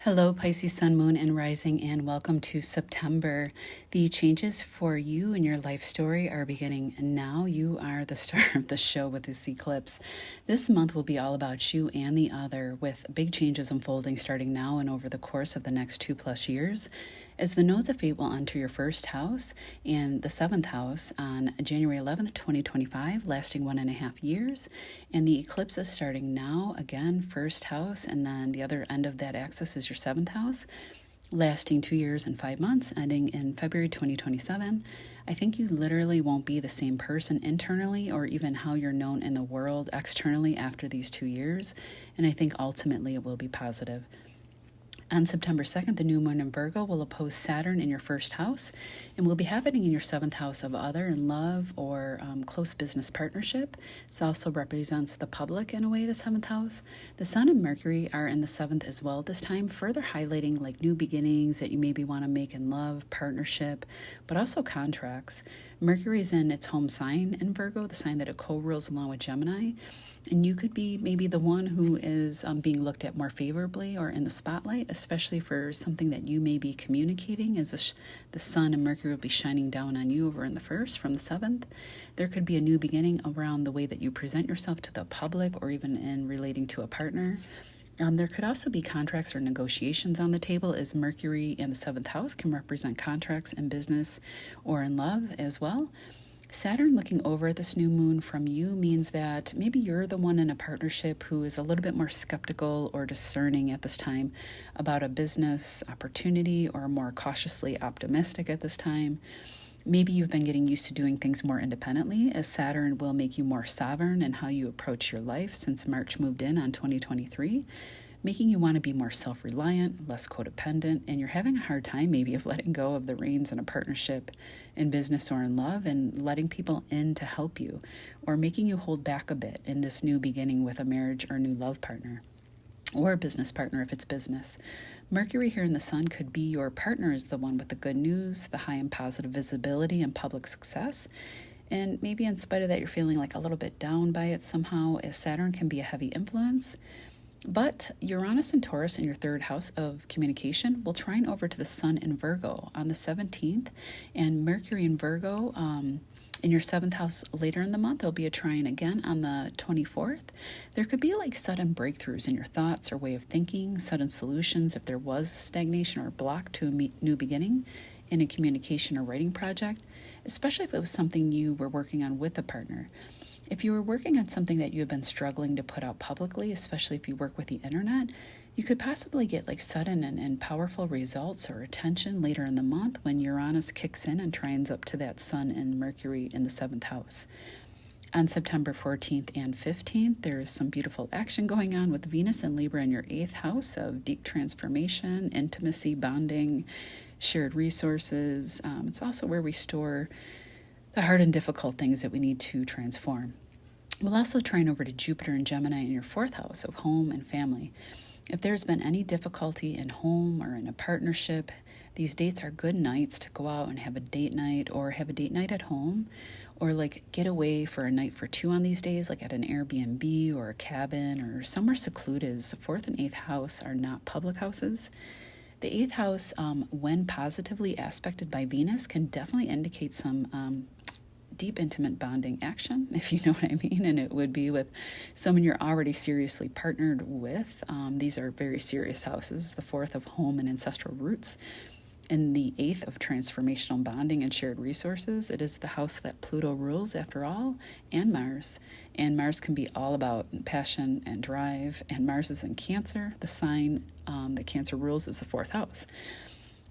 Hello, Pisces, Sun, Moon, and Rising, and welcome to September. The changes for you in your life story are beginning now. You are the star of the show with this eclipse. This month will be all about you and the other, with big changes unfolding starting now and over the course of the next 2+ years. As the nodes of fate will enter your first house and the seventh house on January 11th, 2025, lasting 1.5 years. And the eclipse is starting now, again, first house, and then the other end of that axis is your seventh house, lasting 2 years and 5 months, ending in February 2027. I think you literally won't be the same person internally or even how you're known in the world externally after these 2 years. And I think ultimately it will be positive. On September 2nd, the new moon in Virgo will oppose Saturn in your first house and will be happening in your seventh house of other and love or close business partnership. This also represents the public in a way, the seventh house. The Sun and Mercury are in the seventh as well at this time, further highlighting like new beginnings that you maybe want to make in love, partnership, but also contracts. Mercury is in its home sign in Virgo, the sign that it co-rules along with Gemini. And you could be maybe the one who is being looked at more favorably or in the spotlight, especially for something that you may be communicating, as the Sun and Mercury will be shining down on you over in the first from the seventh. There could be a new beginning around the way that you present yourself to the public or even in relating to a partner. There could also be contracts or negotiations on the table, as Mercury in the seventh house can represent contracts in business or in love as well. Saturn looking over at this new moon from you means that maybe you're the one in a partnership who is a little bit more skeptical or discerning at this time about a business opportunity, or more cautiously optimistic at this time. Maybe you've been getting used to doing things more independently, as Saturn will make you more sovereign in how you approach your life since March moved in on 2023. Making you want to be more self-reliant, less codependent, and you're having a hard time maybe of letting go of the reins in a partnership, in business or in love, and letting people in to help you, or making you hold back a bit in this new beginning with a marriage or new love partner, or a business partner if it's business. Mercury here in the Sun could be your partner is the one with the good news, the high and positive visibility and public success. And maybe in spite of that, you're feeling like a little bit down by it somehow, if Saturn can be a heavy influence. But Uranus and Taurus in your third house of communication will trine over to the Sun in Virgo on the 17th, and Mercury in Virgo in your seventh house later in the month. There'll be a trine again on the 24th. There could be like sudden breakthroughs in your thoughts or way of thinking, sudden solutions if there was stagnation or block to a new beginning in a communication or writing project, especially if it was something you were working on with a partner. If you were working on something that you have been struggling to put out publicly, especially if you work with the internet, you could possibly get like sudden and powerful results or attention later in the month when Uranus kicks in and trines up to that Sun and Mercury in the seventh house. On September 14th and 15th, there is some beautiful action going on with Venus and Libra in your eighth house of deep transformation, intimacy, bonding, shared resources. It's also where we store the hard and difficult things that we need to transform. We'll also trine over to Jupiter and Gemini in your fourth house of home and family. If there's been any difficulty in home or in a partnership, these dates are good nights to go out and have a date night, or have a date night at home, or like get away for a night for two on these days, like at an Airbnb or a cabin or somewhere secluded. The fourth and eighth house are not public houses. The eighth house, when positively aspected by Venus, can definitely indicate some deep intimate bonding action, if you know what I mean, and it would be with someone you're already seriously partnered with. These are very serious houses, the fourth of home and ancestral roots, and the eighth of transformational bonding and shared resources. It is the house that Pluto rules, after all, and Mars. And Mars can be all about passion and drive, and Mars is in Cancer. The sign that Cancer rules is the fourth house.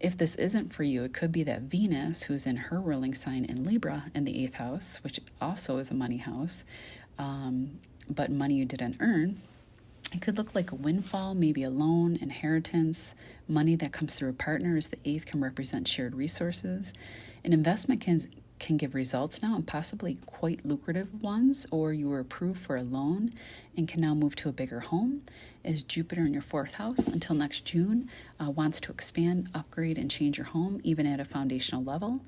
If this isn't for you, it could be that Venus, who's in her ruling sign in Libra in the eighth house, which also is a money house, but money you didn't earn, it could look like a windfall, maybe a loan, inheritance, money that comes through a partner, as the eighth can represent shared resources. An investment can give results now, and possibly quite lucrative ones, or you were approved for a loan and can now move to a bigger home, as Jupiter in your fourth house until next June wants to expand, upgrade, and change your home, even at a foundational level.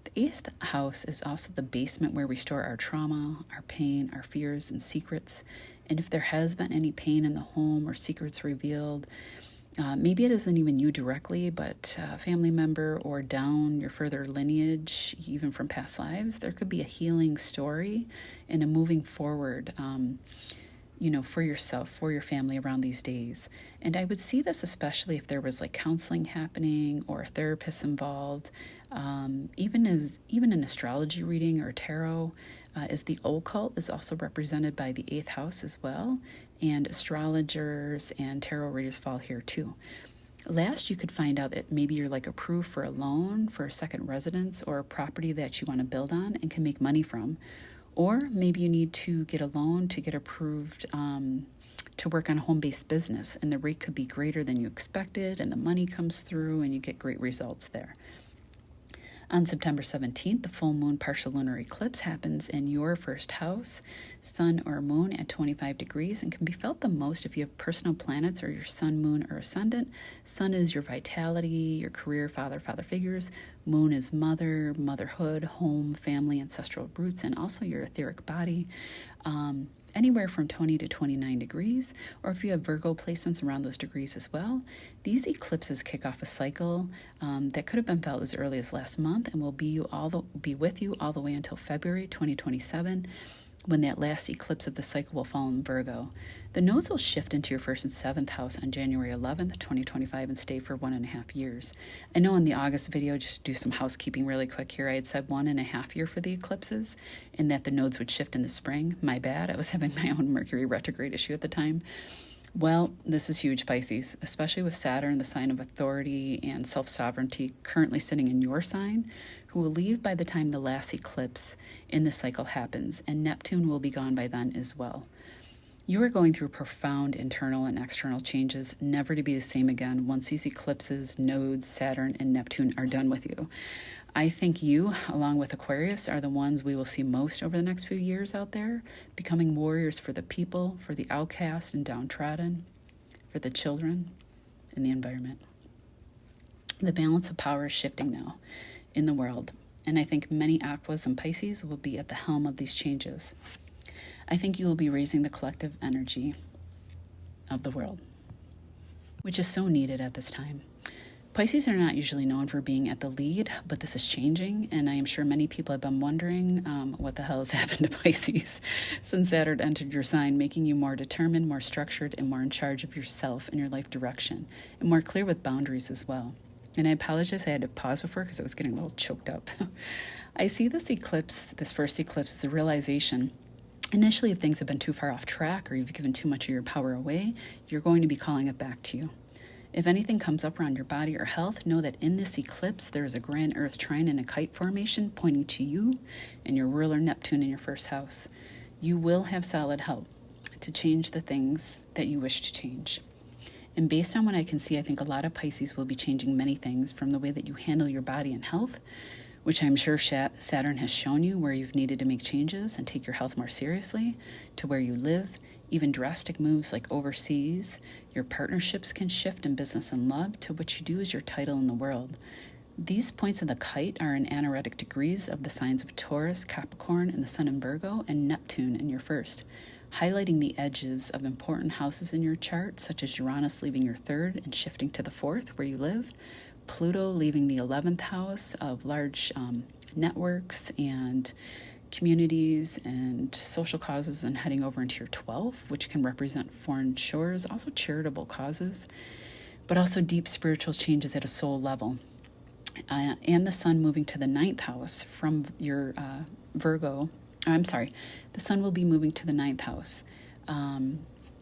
The eighth house is also the basement where we store our trauma, our pain, our fears, and secrets. And if there has been any pain in the home or secrets revealed, Maybe it isn't even you directly, but a family member or down your further lineage, even from past lives. There could be a healing story and a moving forward, for yourself, for your family around these days. And I would see this especially if there was like counseling happening or a therapist involved, even an astrology reading or tarot. As the occult is also represented by the 8th house as well, and astrologers and tarot readers fall here too. Last, you could find out that maybe you're like approved for a loan for a second residence or a property that you want to build on and can make money from. Or maybe you need to get a loan to get approved to work on a home-based business, and the rate could be greater than you expected, and the money comes through, and you get great results there. On September 17th, the full moon partial lunar eclipse happens in your first house, sun or moon at 25 degrees, and can be felt the most if you have personal planets or your sun, moon, or ascendant. Sun is your vitality, your career, father figures. Moon is mother, motherhood, home, family, ancestral roots, and also your etheric body. Anywhere from 20 to 29 degrees, or if you have Virgo placements around those degrees as well. These eclipses kick off a cycle that could have been felt as early as last month and will be with you all the way until February 2027, when that last eclipse of the cycle will fall in Virgo. The nodes will shift into your 1st and 7th house on January 11th, 2025, and stay for 1.5 years. I know in the August video, just do some housekeeping really quick here, I had said 1.5 year for the eclipses, and that the nodes would shift in the spring. My bad, I was having my own Mercury retrograde issue at the time. Well, this is huge, Pisces, especially with Saturn, the sign of authority and self-sovereignty, currently sitting in your sign, who will leave by the time the last eclipse in the cycle happens, and Neptune will be gone by then as well. You are going through profound internal and external changes, never to be the same again once these eclipses, nodes, Saturn, and Neptune are done with you. I think you, along with Aquarius, are the ones we will see most over the next few years out there, becoming warriors for the people, for the outcast and downtrodden, for the children, and the environment. The balance of power is shifting now in the world, and I think many Aquas and Pisces will be at the helm of these changes. I think you will be raising the collective energy of the world, which is so needed at this time. Pisces are not usually known for being at the lead, but this is changing, and I am sure many people have been wondering what the hell has happened to Pisces since Saturn entered your sign, making you more determined, more structured, and more in charge of yourself and your life direction, and more clear with boundaries as well. And I apologize, I had to pause before because I was getting a little choked up. I see this eclipse, this first eclipse, as a realization. Initially, if things have been too far off track or you've given too much of your power away, you're going to be calling it back to you. If anything comes up around your body or health, know that in this eclipse, there is a grand Earth trine and a kite formation pointing to you and your ruler Neptune in your first house. You will have solid help to change the things that you wish to change. And based on what I can see, I think a lot of Pisces will be changing many things, from the way that you handle your body and health, which I'm sure Saturn has shown you where you've needed to make changes and take your health more seriously, to where you live, even drastic moves like overseas. Your partnerships can shift in business and love to what you do as your title in the world. These points of the kite are in anaretic degrees of the signs of Taurus, Capricorn, and the Sun in Virgo, and Neptune in your first, highlighting the edges of important houses in your chart, such as Uranus leaving your 3rd and shifting to the 4th where you live, Pluto leaving the 11th house of large networks and communities and social causes, and heading over into your 12th, which can represent foreign shores, also charitable causes, but also deep spiritual changes at a soul level. And the Sun moving to the 9th house from your the Sun will be moving to the 9th house.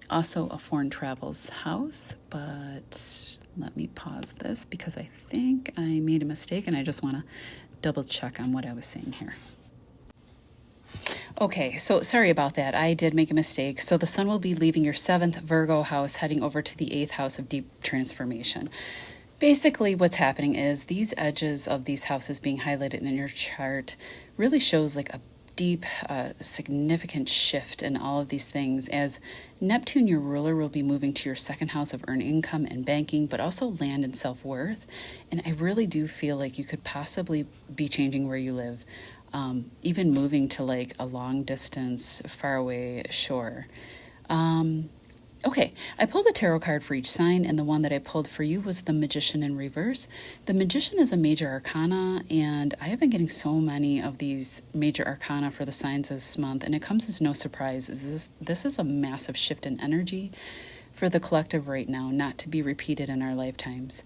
Also a foreign travels house, but let me pause this because I think I made a mistake and I just want to double check on what I was saying here. Okay, so sorry about that. I did make a mistake. So the Sun will be leaving your 7th Virgo house, heading over to the 8th house of deep transformation. Basically, what's happening is these edges of these houses being highlighted in your chart really shows like a deep, significant shift in all of these things, as Neptune, your ruler, will be moving to your 2nd house of earned income and banking, but also land and self-worth. And I really do feel like you could possibly be changing where you live, even moving to like a long distance, faraway shore. Okay, I pulled a tarot card for each sign, and the one that I pulled for you was the Magician in reverse. The Magician is a major arcana, and I have been getting so many of these major arcana for the signs this month, and it comes as no surprise. This is a massive shift in energy for the collective right now, not to be repeated in our lifetimes.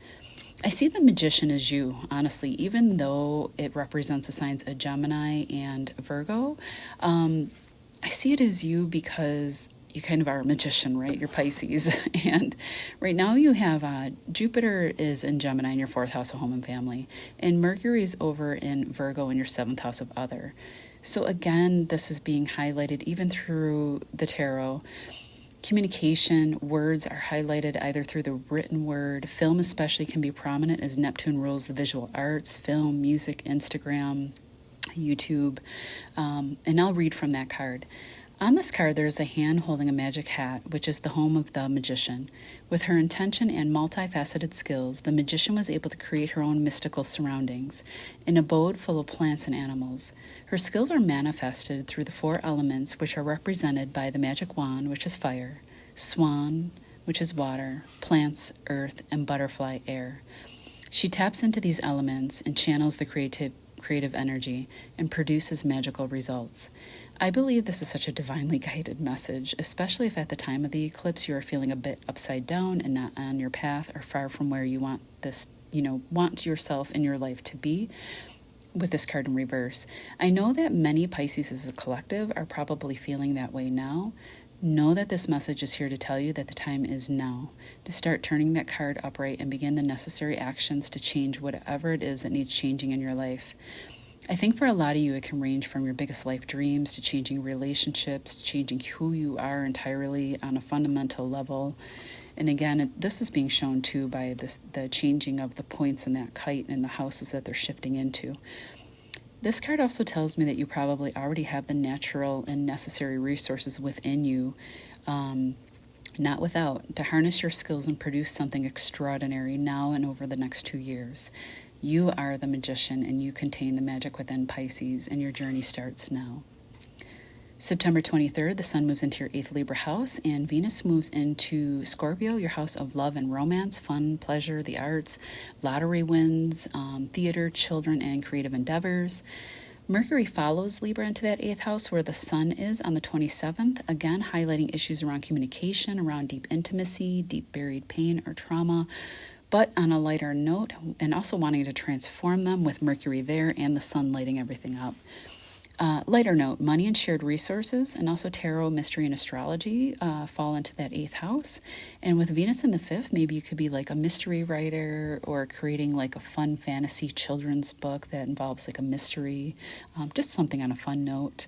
I see the Magician as you, honestly, even though it represents the signs of Gemini and Virgo. I see it as you because you kind of are a magician, right? You're Pisces. And right now you have Jupiter is in Gemini in your 4th house of home and family, and Mercury is over in Virgo in your 7th house of other. So again, this is being highlighted even through the tarot. Communication, words are highlighted either through the written word. Film especially can be prominent as Neptune rules the visual arts, film, music, Instagram, YouTube. And I'll read from that card. On this card, there is a hand holding a magic hat, which is the home of the magician. With her intention and multifaceted skills, the magician was able to create her own mystical surroundings, an abode full of plants and animals. Her skills are manifested through the 4 elements, which are represented by the magic wand, which is fire, swan, which is water, plants, earth, and butterfly, air. She taps into these elements and channels the creative energy and produces magical results. I believe this is such a divinely guided message, especially if at the time of the eclipse you are feeling a bit upside down and not on your path or far from where you want want yourself in your life to be with this card in reverse. I know that many Pisces as a collective are probably feeling that way now. Know that this message is here to tell you that the time is now to start turning that card upright and begin the necessary actions to change whatever it is that needs changing in your life. I think for a lot of you, it can range from your biggest life dreams to changing relationships, to changing who you are entirely on a fundamental level. And again, this is being shown too by the changing of the points in that kite and the houses that they're shifting into. This card also tells me that you probably already have the natural and necessary resources within you, not without, to harness your skills and produce something extraordinary now and over the next 2 years. You are the magician, and you contain the magic within Pisces, and your journey starts now. September 23rd, the sun moves into your 8th Libra house, and Venus moves into Scorpio, your house of love and romance, fun, pleasure, the arts, lottery wins, theater, children, and creative endeavors. Mercury follows Libra into that 8th house where the sun is on the 27th, again highlighting issues around communication, around deep intimacy, deep buried pain or trauma, but on a lighter note, and also wanting to transform them with Mercury there and the sun lighting everything up. Lighter note, money and shared resources, and also tarot, mystery, and astrology fall into that 8th house. And with Venus in the 5th, maybe you could be like a mystery writer or creating like a fun fantasy children's book that involves like a mystery, just something on a fun note.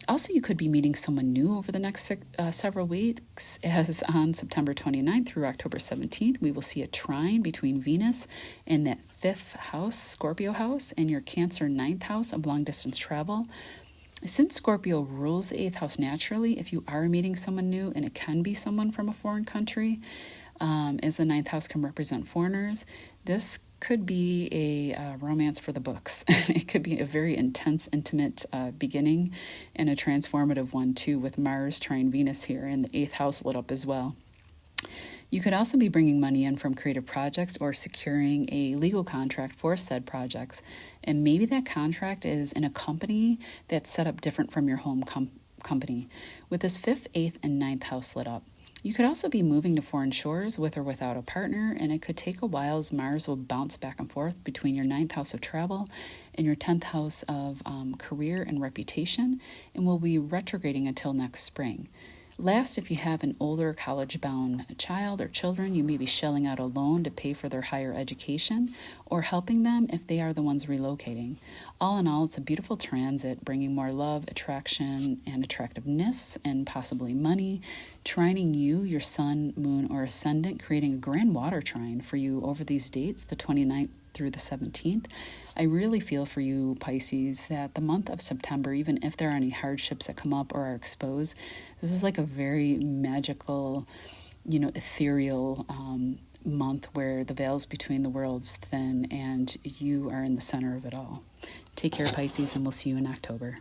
Also, you could be meeting someone new over the next several weeks, as on September 29th through October 17th, we will see a trine between Venus and that 5th house, Scorpio house, and your Cancer 9th house of long-distance travel. Since Scorpio rules the 8th house naturally, if you are meeting someone new, and it can be someone from a foreign country, as the 9th house can represent foreigners, this could be a romance for the books. It could be a very intense, intimate beginning and a transformative one too, with Mars trine Venus here and the 8th house lit up as well. You could also be bringing money in from creative projects or securing a legal contract for said projects. And maybe that contract is in a company that's set up different from your home company, with this 5th, 8th, and 9th house lit up. You could also be moving to foreign shores with or without a partner, and it could take a while as Mars will bounce back and forth between your 9th house of travel and your 10th house of career and reputation, and will be retrograding until next spring. Last, if you have an older college-bound child or children, you may be shelling out a loan to pay for their higher education or helping them if they are the ones relocating. All in all, it's a beautiful transit, bringing more love, attraction, and attractiveness, and possibly money, trining you, your sun, moon, or ascendant, creating a grand water trine for you over these dates, the 29th through the 17th. I really feel for you, Pisces, that the month of September, even if there are any hardships that come up or are exposed, this is like a very magical, ethereal month where the veils between the worlds thin and you are in the center of it all. Take care, Pisces, and we'll see you in October.